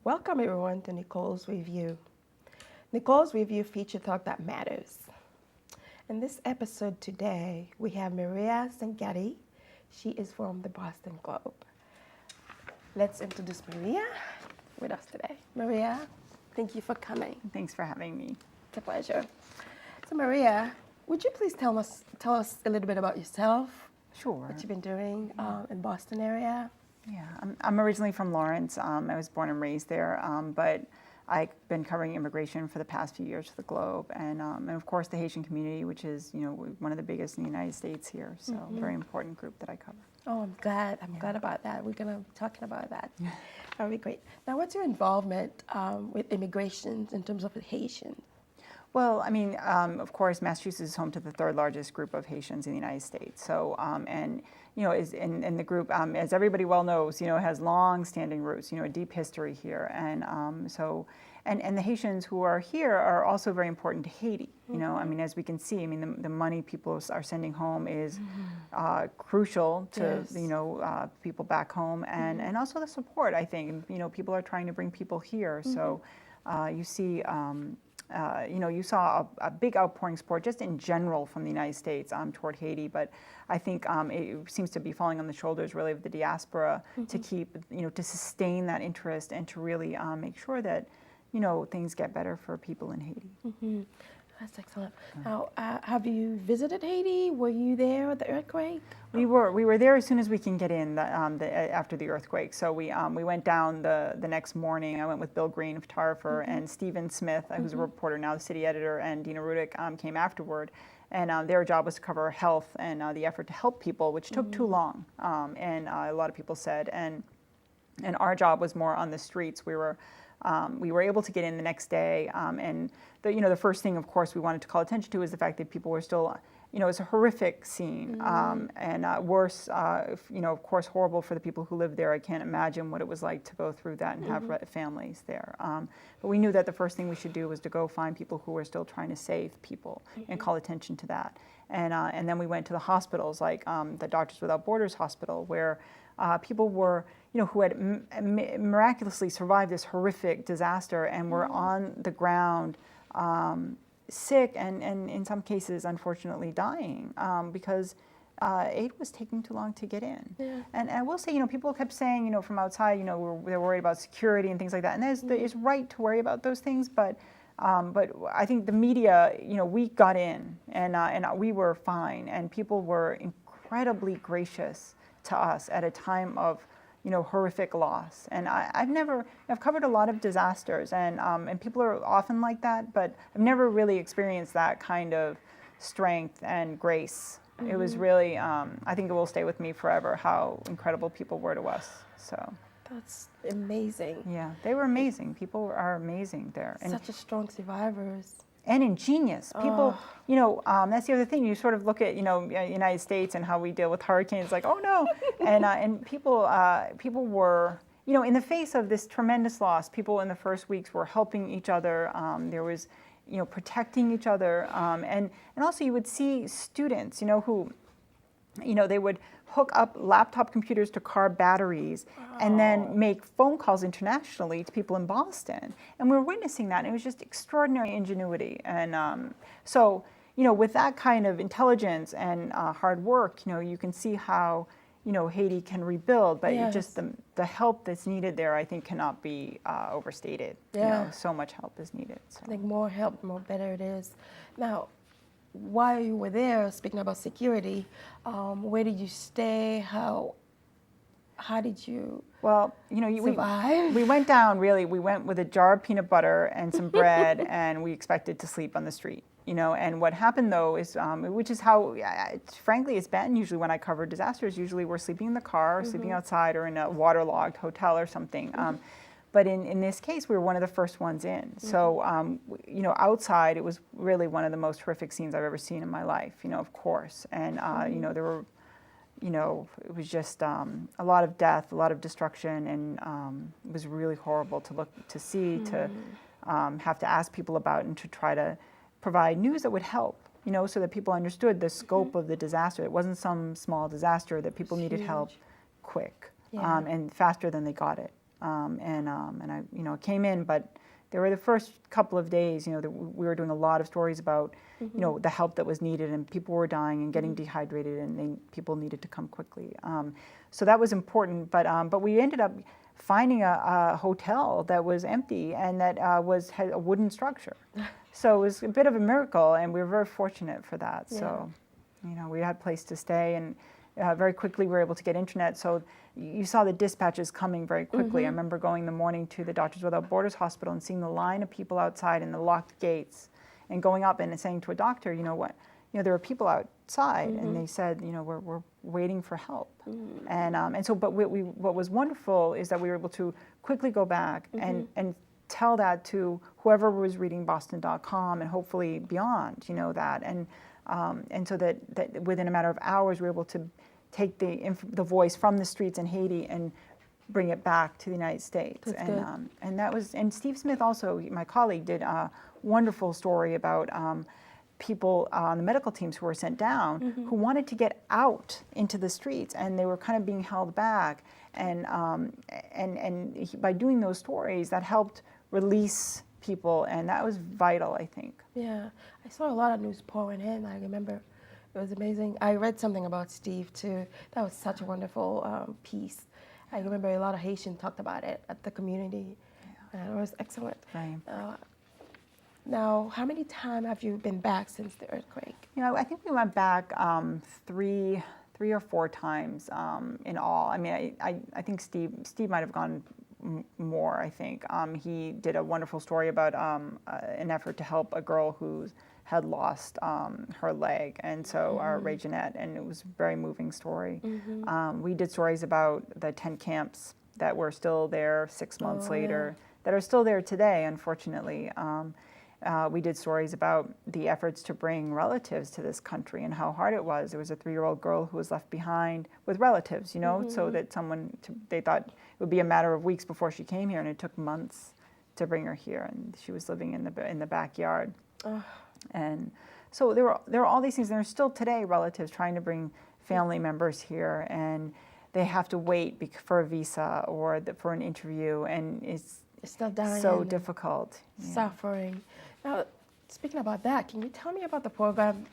Welcome everyone to Nicole's Review. Nicole's Review feature talk that matters. In this episode today, we have Maria Sacchetti. She is from the Boston Globe. Let's introduce Maria with us today. Maria, thank you for coming. Thanks for having me. It's a pleasure. So Maria, would you please tell us a little bit about yourself? Sure. What you've been doing in Boston area? Yeah, I'm originally from Lawrence. I was born and raised there, but I've been covering immigration for the past few years for the Globe, and of course the Haitian community, which is one of the biggest in the United States here. So very important group that I cover. Oh, I'm glad. I'm glad about that. We're gonna be talking about that. That would be great. Now, what's your involvement with immigration in terms of the Haitians? Well, I mean, of course, Massachusetts is home to the third largest group of Haitians in the United States. So, and is in the group, as everybody well knows, has long-standing roots, a deep history here, and and the Haitians who are here are also very important to Haiti. I mean, as we can see, I mean, the money people are sending home is crucial to people back home, and also the support. I think people are trying to bring people here, so you see. You saw a big outpouring support just in general from the United States toward Haiti, but I think it seems to be falling on the shoulders really of the diaspora to keep, to sustain that interest and to really make sure that, things get better for people in Haiti. That's excellent. Now, have you visited Haiti? Were you there at the earthquake? We were there as soon as we can get in after the earthquake. So we went down the next morning. I went with Bill Green, a photographer, and Stephen Smith, who's a reporter now, the city editor, and Dina Rudick came afterward. And their job was to cover health and the effort to help people, which took too long, and a lot of people said. And our job was more on the streets. We were able to get in the next day, and the first thing, of course, we wanted to call attention to is the fact that people were still, it's a horrific scene, and worse, of course, horrible for the people who lived there. I can't imagine what it was like to go through that and have families there. But we knew that the first thing we should do was to go find people who were still trying to save people and call attention to that. And then we went to the hospitals, like the Doctors Without Borders hospital, where people were, who had miraculously survived this horrific disaster and were on the ground, sick and in some cases, unfortunately, dying because aid was taking too long to get in. Yeah. And I will say, people kept saying, from outside, they're worried about security and things like that. And it's right to worry about those things, but I think the media, we got in and we were fine, and people were incredibly gracious to us at a time of horrific loss. And I've covered a lot of disasters, and people are often like that, but I've never really experienced that kind of strength and grace. It was really, I think it will stay with me forever how incredible people were to us. So that's amazing. Yeah, they were amazing. People are amazing there. And such a strong survivors. And ingenious people. That's the other thing. You sort of look at United States and how we deal with hurricanes, like, oh no, and people were in the face of this tremendous loss. People in the first weeks were helping each other. There was protecting each other, and also you would see students who they would hook up laptop computers to car batteries and then make phone calls internationally to people in Boston. And we were witnessing that, and it was just extraordinary ingenuity. And so, with that kind of intelligence and hard work, you can see how, Haiti can rebuild, but just the help that's needed there, I think, cannot be overstated. Yeah. So much help is needed. So. I think more help, the more better it is. Now, while you were there, speaking about security, where did you stay? How did you survive? We went down, really, we went with a jar of peanut butter and some bread, and we expected to sleep on the street. And what happened though is, which is how, frankly, it's been usually when I cover disasters. Usually we're sleeping in the car, sleeping outside, or in a waterlogged hotel or something. But in this case, we were one of the first ones in. So, outside, it was really one of the most horrific scenes I've ever seen in my life, of course. And, there were, it was just a lot of death, a lot of destruction, and it was really horrible to see, to have to ask people about and to try to provide news that would help. so that people understood the scope of the disaster. It wasn't some small disaster, that people needed help quick and faster than they got it. And I, came in, but there were the first couple of days, that we were doing a lot of stories about, the help that was needed, and people were dying and getting dehydrated, and people needed to come quickly. So that was important, but we ended up finding a hotel that was empty and that had a wooden structure. So it was a bit of a miracle, and we were very fortunate for that. Yeah. So, we had a place to stay, and very quickly we were able to get internet. So you saw the dispatches coming very quickly. I remember going in the morning to the Doctors Without Borders Hospital and seeing the line of people outside and the locked gates, and going up and saying to a doctor, there were people outside, and they said, we're waiting for help. And so, but what was wonderful is that we were able to quickly go back and tell that to whoever was reading Boston.com and hopefully beyond, that. And so that within a matter of hours, we were able to take the voice from the streets in Haiti and bring it back to the United States. And that was, and Steve Smith also, my colleague, did a wonderful story about people on the medical teams who were sent down who wanted to get out into the streets, and they were kind of being held back. And by doing those stories, that helped release people, and that was vital, I think. Yeah, I saw a lot of news pouring in. I remember it was amazing. I read something about Steve too. That was such a wonderful piece. I remember a lot of Haitians talked about it at the community. It was excellent. Right. Now, how many times have you been back since the earthquake? I think we went back three or four times in all. I mean, I think Steve might have gone more, I think. He did a wonderful story about an effort to help a girl who had lost her leg, and so Ray Jeanette, and it was a very moving story. We did stories about the tent camps that were still there 6 months later, that are still there today, unfortunately. We did stories about the efforts to bring relatives to this country and how hard it was. There was a 3-year-old girl who was left behind with relatives, so that they thought it would be a matter of weeks before she came here, and it took months to bring her here, and she was living in the backyard. And so there were all these things, and there's still today relatives trying to bring family members here, and they have to wait for a visa or for an interview, and it's still dying, so difficult. Suffering. Now, speaking about that, can you tell me about the program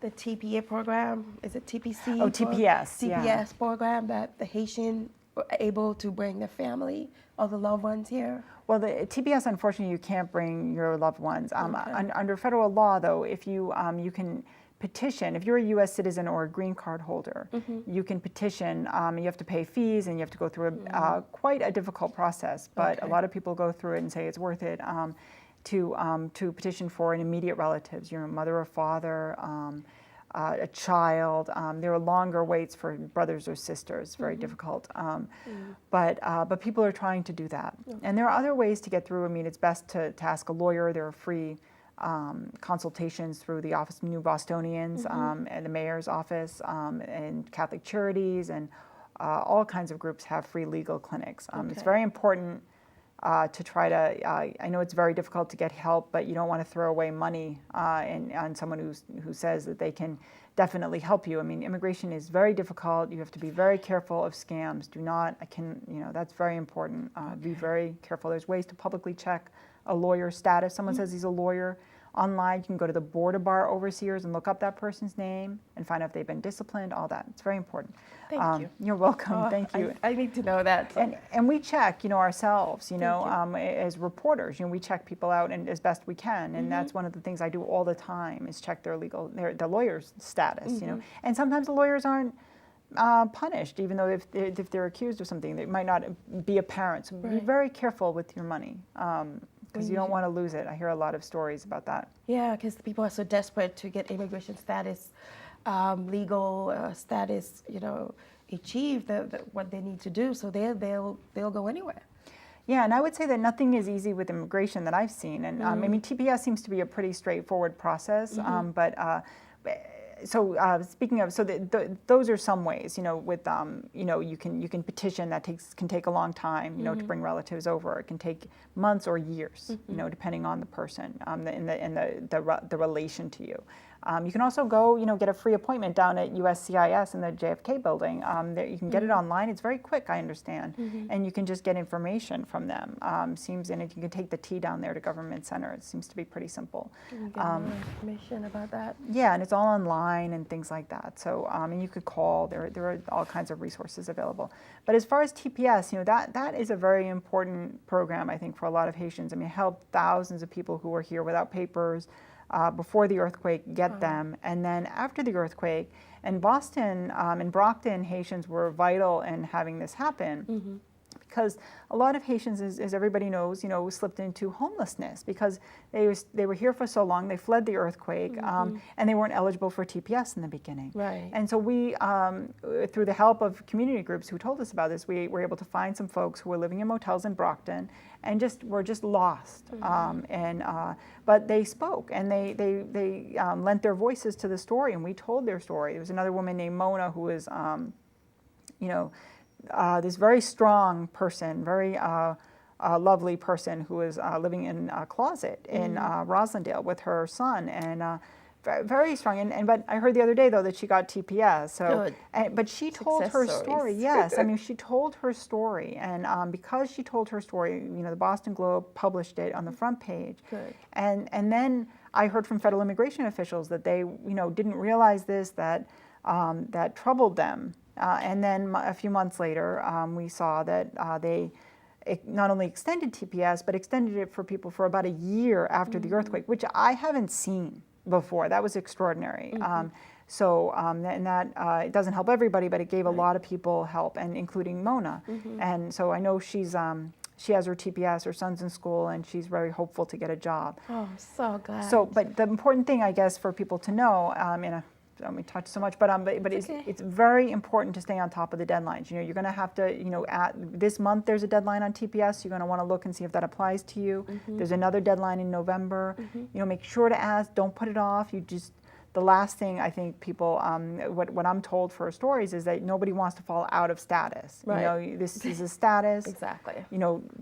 the TPA program, is it TPC? Oh, TPS. TPS program that the Haitian were able to bring their family or the loved ones here? Well, the TPS, unfortunately, you can't bring your loved ones. Under federal law, though, if you can petition, if you're a U.S. citizen or a green card holder, you can petition. You have to pay fees, and you have to go through quite a difficult process. But a lot of people go through it and say it's worth it to petition for an immediate relatives, your mother or father, a child. There are longer waits for brothers or sisters, very difficult. But people are trying to do that. And there are other ways to get through. I mean, it's best to ask a lawyer. There are free consultations through the Office of New Bostonians and the mayor's office and Catholic Charities, and all kinds of groups have free legal clinics. It's very important to try to, I know it's very difficult to get help, but you don't want to throw away money on someone who says that they can definitely help you. I mean, immigration is very difficult. You have to be very careful of scams. That's very important. Be very careful. There's ways to publicly check a lawyer's status. Someone says he's a lawyer online, you can go to the Board of Bar Overseers and look up that person's name and find out if they've been disciplined, all that. It's very important. Thank you. You're welcome. Thank you. I need to know that. And we check, ourselves, as reporters, we check people out and as best we can. And that's one of the things I do all the time is check their lawyer's status, And sometimes the lawyers aren't punished, even though if they're accused of something, it might not be apparent. So be very careful with your money. Because you don't want to lose it. I hear a lot of stories about that. Yeah, because people are so desperate to get immigration status, legal status, achieve what they need to do. So they'll go anywhere. Yeah, and I would say that nothing is easy with immigration that I've seen. And I mean, TPS seems to be a pretty straightforward process. Speaking of, those are some ways, with, you can petition, that can take a long time, to bring relatives over. It can take months or years, depending on the person and the relation to you. You can also go, get a free appointment down at USCIS in the JFK building. You can get it online. It's very quick, I understand, and you can just get information from them. And you can take the T down there to Government Center. It seems to be pretty simple. Can you get more information about that? Yeah, and it's all online and things like that. So, and you could call. There are all kinds of resources available. But as far as TPS, that is a very important program, I think, for a lot of Haitians. I mean, it helped thousands of people who were here without papers before the earthquake get them, and then after the earthquake. And Boston and Brockton Haitians were vital in having this happen. Because a lot of Haitians, as everybody knows, slipped into homelessness because they were here for so long. They fled the earthquake, and they weren't eligible for TPS in the beginning. Right. And so we, through the help of community groups who told us about this, we were able to find some folks who were living in motels in Brockton and were just lost. But they spoke and they lent their voices to the story, and we told their story. There was another woman named Mona who was, this very strong person, very lovely person who was living in a closet in Roslindale with her son, and very strong. But I heard the other day though that she got TPS. So, but she told her story. Yes, I mean she told her story, and because she told her story, the Boston Globe published it on the front page. Good. And then I heard from federal immigration officials that they didn't realize this, that troubled them. And then a few months later, we saw that they not only extended TPS, but extended it for people for about a year after the earthquake, which I haven't seen before. That was extraordinary. And that it doesn't help everybody, but it gave a lot of people help, and including Mona. And so I know she has her TPS, her son's in school, and she's very hopeful to get a job. Oh, I'm so glad. So, but the important thing, I guess, for people to know, we touched so much, but it's very important to stay on top of the deadlines. You're going to have to, at this month there's a deadline on TPS. You're going to want to look and see if that applies to you. There's another deadline in November. Make sure to ask. Don't put it off. The last thing I think people, what I'm told for stories is that nobody wants to fall out of status. Right. This is a status. Exactly.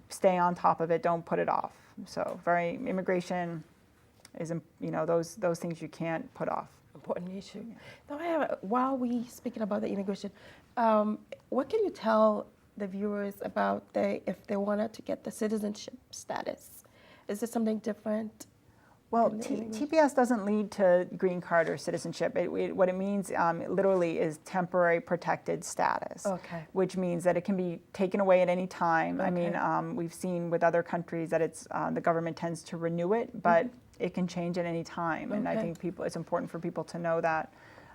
Stay on top of it. Don't put it off. So immigration is, those things you can't put off. Important issue. Now, while we speaking about the immigration, what can you tell the viewers about if they wanted to get the citizenship status? Is it something different? Well, TPS doesn't lead to green card or citizenship. What it means literally is temporary protected status, which means that it can be taken away at any time. I mean, we've seen with other countries that the government tends to renew it, but it can change at any time, and I think it's important for people to know that.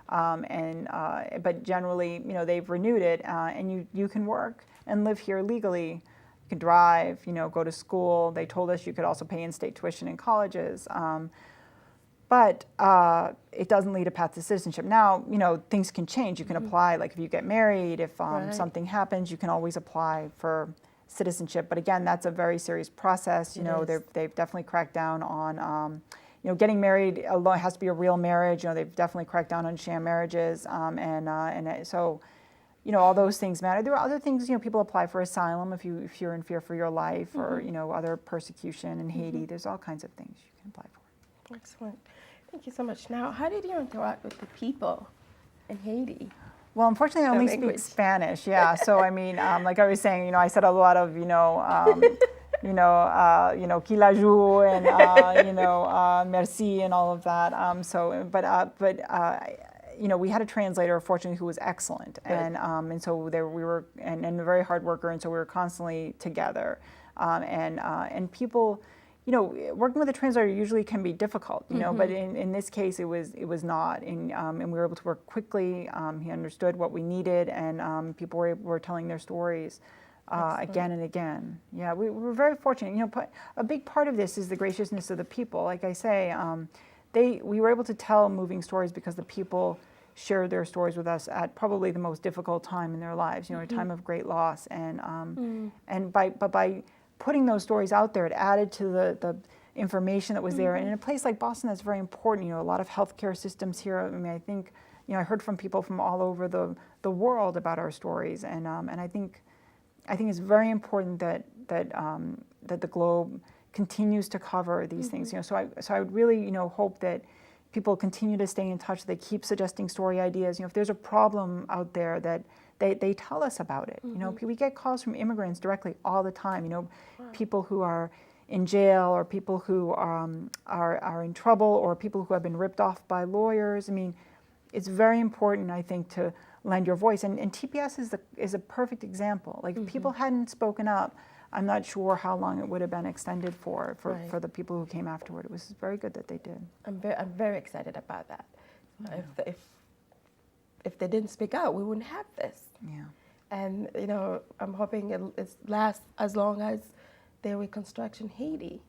But generally, they've renewed it, and you can work and live here legally. You can drive, go to school. They told us you could also pay in-state tuition in colleges, but it doesn't lead a path to citizenship. Now, things can change. You can apply, like if you get married, if something happens, you can always apply for citizenship, but again, that's a very serious process. They've definitely cracked down on, getting married. It has to be a real marriage. They've definitely cracked down on sham marriages, so, all those things matter. There are other things. People apply for asylum if you're in fear for your life, or other persecution in Haiti. There's all kinds of things you can apply for. Excellent. Thank you so much. Now, how did you interact with the people in Haiti? Well, unfortunately, I only speak Spanish. Yeah, so I mean, like I was saying, I said a lot of, qui la joue, and merci and all of that. We had a translator, fortunately, who was excellent, and so we were and a very hard worker, and so we were constantly together, and people. Working with a translator usually can be difficult, but in this case it was not, and we were able to work quickly. He understood what we needed, and people were telling their stories again and again. Yeah, we were very fortunate. A big part of this is the graciousness of the people. Like I say, we were able to tell moving stories because the people shared their stories with us at probably the most difficult time in their lives. A time of great loss, and by putting those stories out there, it added to the information that was there. And in a place like Boston, that's very important. A lot of healthcare systems here. I mean, I think, I heard from people from all over the world about our stories, and I think it's very important that the Globe continues to cover these things. So I would really, hope that, people continue to stay in touch. They keep suggesting story ideas. If there's a problem out there, that they tell us about it. We get calls from immigrants directly all the time. People who are in jail, or people who are in trouble, or people who have been ripped off by lawyers. I mean, it's very important, I think, to lend your voice. And TPS is a perfect example. Like, if people hadn't spoken up, I'm not sure how long it would have been extended for the people who came afterward. It was very good that they did. I'm very excited about that. If they didn't speak out, we wouldn't have this. Yeah. And I'm hoping it lasts as long as they reconstruction Haiti,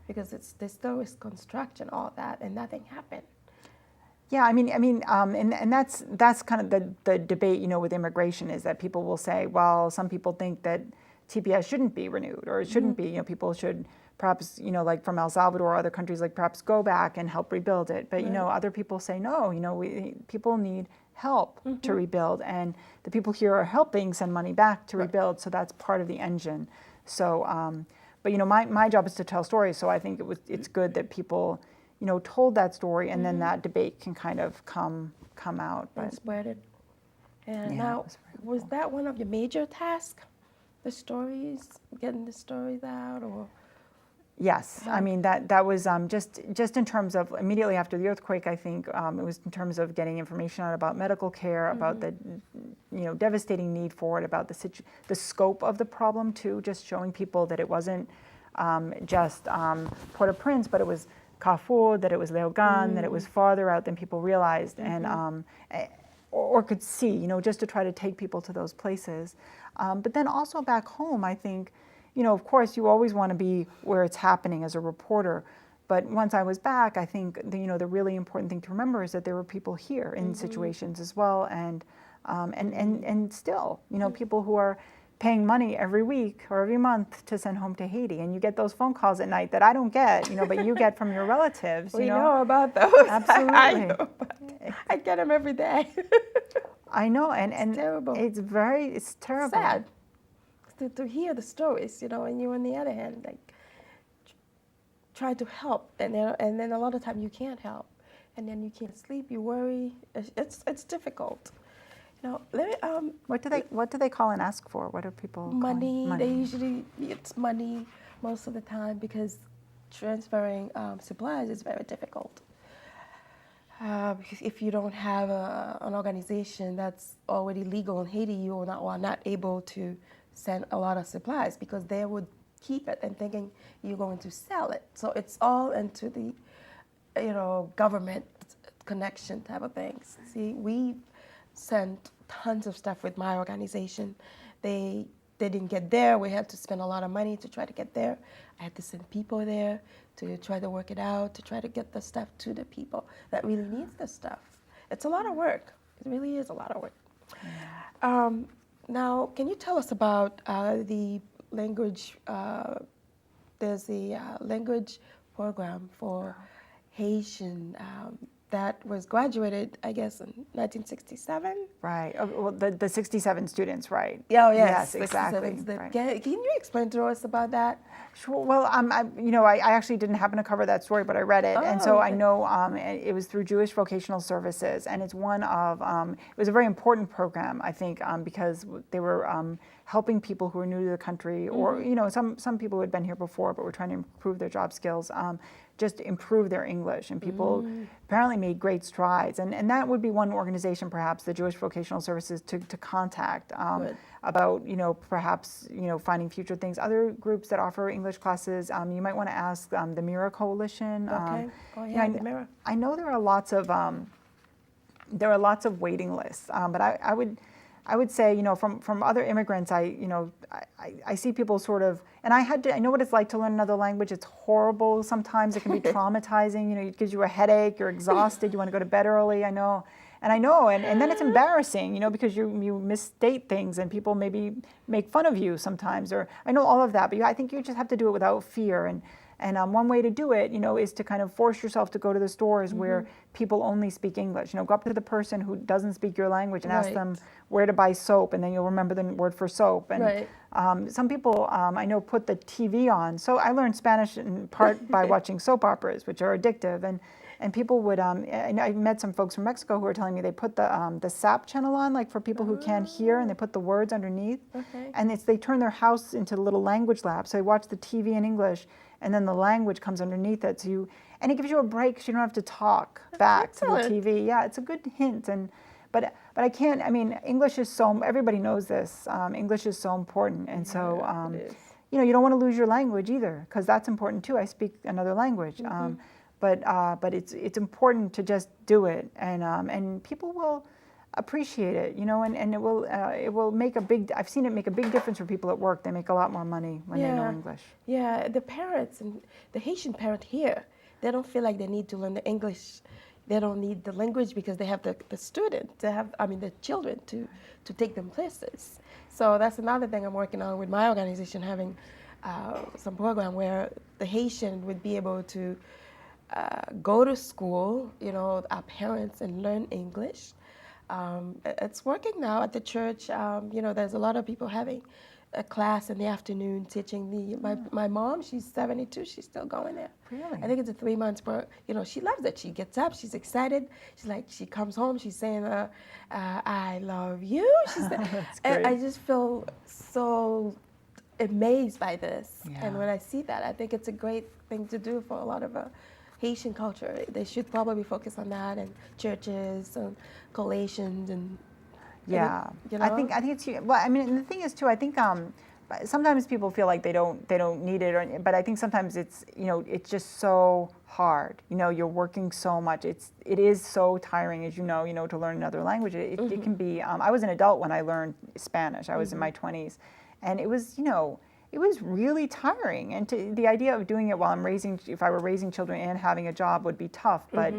because there still is construction, all that, and nothing happened. Yeah, and that's kind of the debate, with immigration, is that people will say, well, some people think that TPS shouldn't be renewed, or it shouldn't be. People should perhaps, like from El Salvador or other countries, like perhaps go back and help rebuild it. But other people say no. People need help to rebuild, and the people here are helping send money back to rebuild. So that's part of the engine. So, but my job is to tell stories. So I think it's good that people told that story, and then that debate can kind of come out. And spread it. And Yeah, now, was was that one of your major tasks? The stories, getting the stories out, or? Yes, that was just in terms of immediately after the earthquake. I think it was in terms of getting information out about medical care, about the devastating need for it, about the scope of the problem too. Just showing people that it wasn't just Port-au-Prince, but it was Carrefour, that it was Leogane, that it was farther out than people realized, and or could see. Just to try to take people to those places. But then also back home, I think. Of course, you always want to be where it's happening as a reporter. But once I was back, I think the really important thing to remember is that there were people here in situations as well, and still, people who are paying money every week or every month to send home to Haiti, and you get those phone calls at night that I don't get, but you get from your relatives. We know about those. Absolutely. I know, I get them every day. I know, and it's terrible. It's terrible. Sad. To hear the stories, and you on the other hand, like, try to help, and then a lot of time you can't help, and then you can't sleep, you worry. It's difficult. What do they call and ask for? What are people money? Calling? They usually, it's money most of the time, because transferring supplies is very difficult. Because if you don't have an organization that's already legal in Haiti, you are not able to send a lot of supplies, because they would keep it and thinking you're going to sell it. So it's all into the, government connection type of things. See, we sent tons of stuff with my organization. They didn't get there. We had to spend a lot of money to try to get there. I had to send people there to try to work it out, to try to get the stuff to the people that really needs the stuff. It's a lot of work. It really is a lot of work. Now, can you tell us about the language? There's the language program for Haitian that was graduated, I guess, in 1967. Right. Well, the 67 students, right? Oh, yes. Yes, exactly. Right. Can you explain to us about that? Sure. Well, I actually didn't happen to cover that story, but I read it, and so okay. I know it was through Jewish Vocational Services, and it's one of it was a very important program, I think, because they were helping people who are new to the country, or some people who had been here before but were trying to improve their job skills, just improve their English, and people apparently made great strides, and that would be one organization, perhaps the Jewish Vocational Services, to contact about perhaps finding future things. Other groups that offer English classes, you might want to ask the Mira Coalition. Okay. The Mira. I know there are lots of waiting lists, but I would say from other immigrants, I see people sort of, and I know what it's like to learn another language. It's horrible sometimes. It can be traumatizing. It gives you a headache. You're exhausted. You want to go to bed early. I know. And then it's embarrassing, because you misstate things, and people maybe make fun of you sometimes, or I know all of that, but I think you just have to do it without fear. And one way to do it, is to kind of force yourself to go to the stores where people only speak English. Go up to the person who doesn't speak your language and ask them where to buy soap, and then you'll remember the word for soap. And some people, I know, put the TV on. So I learned Spanish in part by watching soap operas, which are addictive. and people would, and I met some folks from Mexico who were telling me they put the SAP channel on, like for people who can't hear, and they put the words underneath. Okay. And they turn their house into a little language lab. So they watch the TV in English, and then the language comes underneath it. And it gives you a break because you don't have to talk back to the TV. Yeah, it's a good hint. But I can't, I mean, English is so, everybody knows this. English is so important. And so, you don't want to lose your language either, because that's important too. I speak another language. But it's important to just do it, and people will appreciate it, and it will make a big. I've seen it make a big difference for people at work. They make a lot more money when they know English. Yeah, the parents and the Haitian parent here, they don't feel like they need to learn the English. They don't need the language because they have the student to have, the children to take them places. So that's another thing I'm working on with my organization, having some program where the Haitian would be able to go to school, our parents, and learn English. It's working now at the church. There's a lot of people having a class in the afternoon teaching my mom. She's 72. She's still going there. Really? I think it's a 3 months per. She loves it. She gets up. She's excited. She comes home. She's saying, "I love you." She's That's and great. I just feel so amazed by this. Yeah. And when I see that, I think it's a great thing to do for a lot of Haitian culture. They should probably focus on that, and churches and collations and yeah. I think it's well. I mean, and the thing is too. I think sometimes people feel like they don't need it, but I think sometimes it's it's just so hard. You're working so much. It is so tiring, as to learn another language. It can be. I was an adult when I learned Spanish. I was in my 20s, and it was it was really tiring. And the idea of doing it while if I were raising children and having a job would be tough. But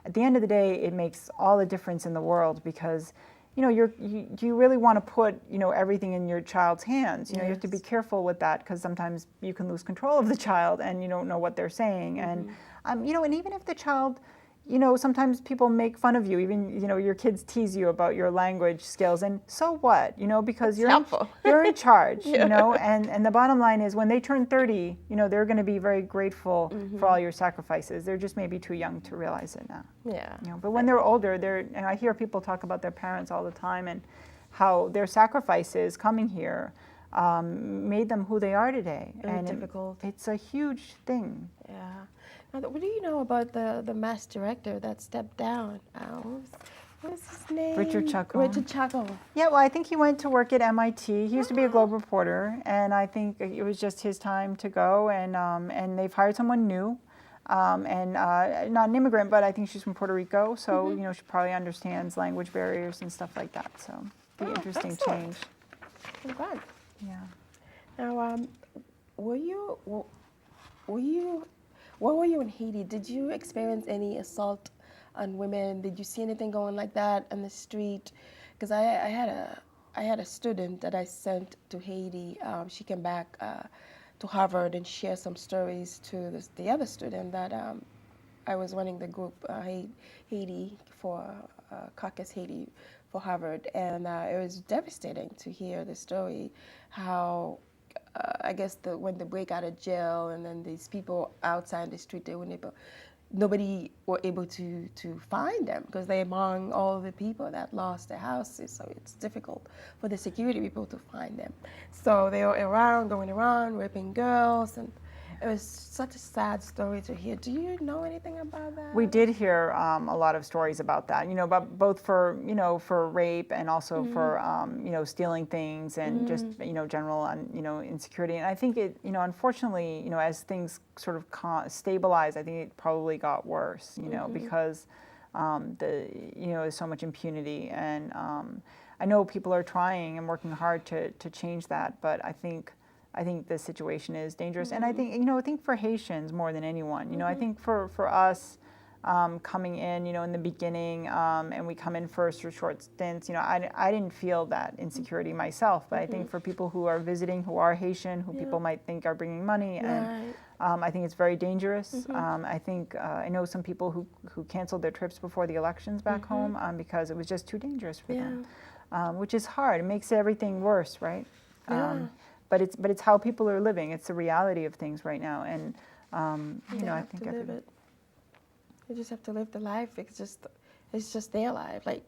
at the end of the day, it makes all the difference in the world, because you really want to put everything in your child's hands. You have to be careful with that, because sometimes you can lose control of the child and you don't know what they're saying. And and even if the child, sometimes people make fun of you. Even your kids tease you about your language skills, and so what? Because you're in charge. And the bottom line is, when they turn 30, they're going to be very grateful for all your sacrifices. They're just maybe too young to realize it now. Yeah. But when they're older, and I hear people talk about their parents all the time, and how their sacrifices coming here made them who they are today. Very difficult. It's a huge thing. Yeah. Now, what do you know about the mass director that stepped down? What was his name? Richard Chacon. Richard Chacon. Yeah, well, I think he went to work at MIT. He used to be a Globe reporter, and I think it was just his time to go. And they've hired someone new, and not an immigrant, but I think she's from Puerto Rico, so she probably understands language barriers and stuff like that. So it'd be interesting excellent. change. I'm glad. Yeah. Now, when were you in Haiti? Did you experience any assault on women? Did you see anything going like that on the street? Because I had a student that I sent to Haiti. She came back to Harvard and shared some stories to the other student that I was running the group Haiti for Caucus Haiti for Harvard, and it was devastating to hear the story how. I guess when they break out of jail, and then these people outside the street, nobody were able to find them, because they're among all the people that lost their houses. So it's difficult for the security people to find them. So they were going around, raping girls, and it was such a sad story to hear. Do you know anything about that? We did hear a lot of stories about that, about both for rape, and also for stealing things, and just general insecurity. And I think it unfortunately as things sort of stabilize, I think it probably got worse, because there's so much impunity, and I know people are trying and working hard to change that, but I think the situation is dangerous. And I think for Haitians more than anyone, I think for us coming in the beginning, and we come in first for short stints, I didn't feel that insecurity myself, but I think for people who are visiting, who are Haitian, who people might think are bringing money, and I think it's very dangerous. I know some people who canceled their trips before the elections back home because it was just too dangerous for them, which is hard. It makes everything worse, right? But it's how people are living. It's the reality of things right now, and I think live it. They just have to live the life. It's just their life. Like,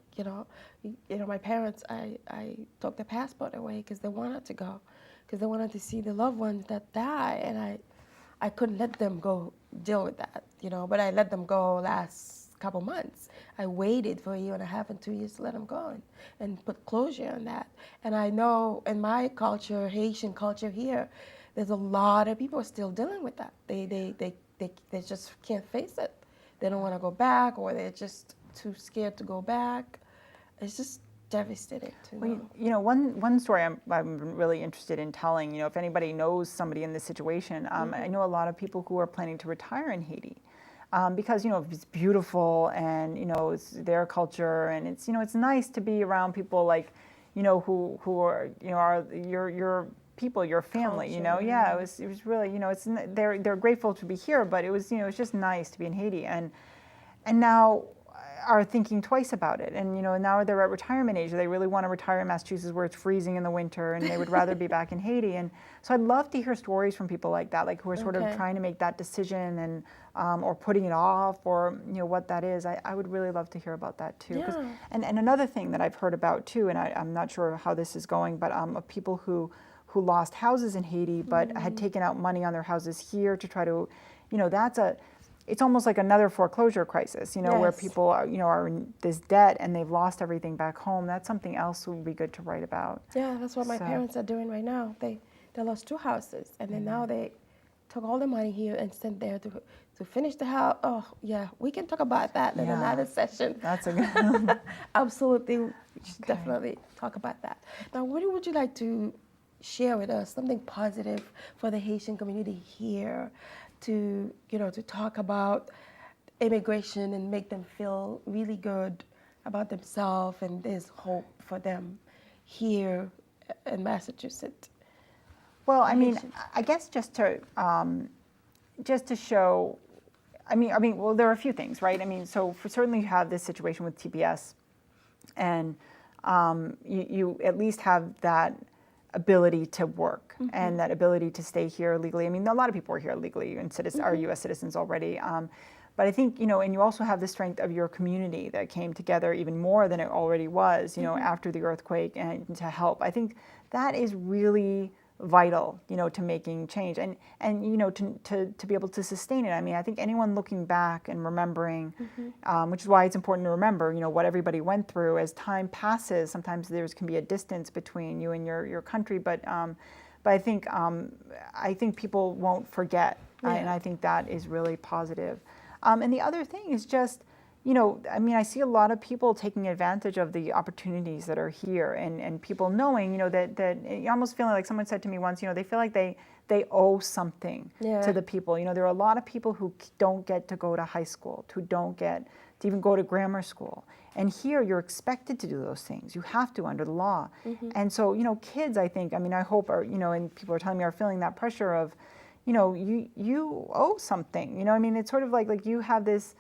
my parents, I took their passport away because they wanted to go, because they wanted to see the loved ones that die, and I couldn't let them go deal with that, but I let them go last couple months. I waited for a year and a half and 2 years to let them go and put closure on that. And I know in my culture, Haitian culture here, there's a lot of people still dealing with that. They just can't face it. They don't want to go back, or they're just too scared to go back. It's just devastating to know. Well, one story I'm really interested in telling, if anybody knows somebody in this situation, I know a lot of people who are planning to retire in Haiti. Because it's beautiful, and it's their culture, and it's it's nice to be around people like who are are your people, your family. Culture, Yeah, it was really it's they're grateful to be here, but it was it's just nice to be in Haiti, and now are thinking twice about it, and now they're at retirement age. They really want to retire in Massachusetts where it's freezing in the winter, and they would rather be back in Haiti. And so I'd love to hear stories from people like that, like who are sort of trying to make that decision, and or putting it off, or what that is. I would really love to hear about that too. Yeah. And another thing that I've heard about too, and I'm not sure how this is going, but of people who lost houses in Haiti but had taken out money on their houses here to try to, it's almost like another foreclosure crisis, where people are in this debt and they've lost everything back home. That's something else would be good to write about. Yeah, that's what my parents are doing right now. They lost 2 houses, and then now they took all the money here and sent there to finish the house. Oh, yeah, we can talk about that in another session. That's a good Absolutely, we should definitely talk about that. Now, what would you like to share with us, something positive for the Haitian community here, to to talk about immigration and make them feel really good about themselves, and there's hope for them here in Massachusetts? Well, I mean, I guess just to show, well, there are a few things, right? I mean, so certainly you have this situation with TPS, and you at least have that ability to work and that ability to stay here legally. I mean, a lot of people are here legally and are U.S. citizens already. But I think, and you also have the strength of your community that came together even more than it already was, after the earthquake, and to help. I think that is really vital, to making change, and to be able to sustain it. I mean, I think anyone looking back and remembering, which is why it's important to remember, what everybody went through. As time passes, sometimes there can be a distance between you and your country, but I think people won't forget, and I think that is really positive. And the other thing is just, I mean, I see a lot of people taking advantage of the opportunities that are here, and people knowing, that you almost feeling like someone said to me once, they feel like they owe something to the people. There are a lot of people who don't get to go to high school, who don't get to even go to grammar school. And here you're expected to do those things. You have to under the law. And so, kids, I think, I mean, I hope are, and people are telling me are feeling that pressure of, you owe something. I mean, it's sort of like you have this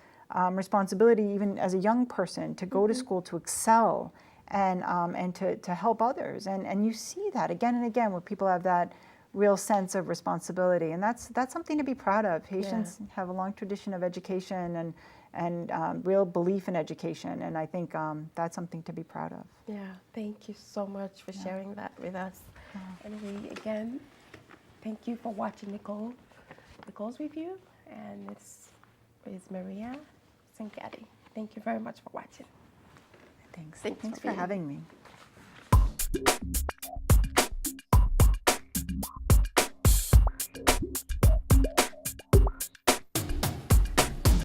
responsibility, even as a young person, to go to school, to excel, and to help others. And you see that again and again, where people have that real sense of responsibility, and that's something to be proud of. Haitians have a long tradition of education and real belief in education, and I think that's something to be proud of. Yeah, thank you so much for sharing that with us. And we, again, thank you for watching Nicole's review, and this is Maria Sacchetti. Thank you very much for watching. Thanks. Thanks for having me.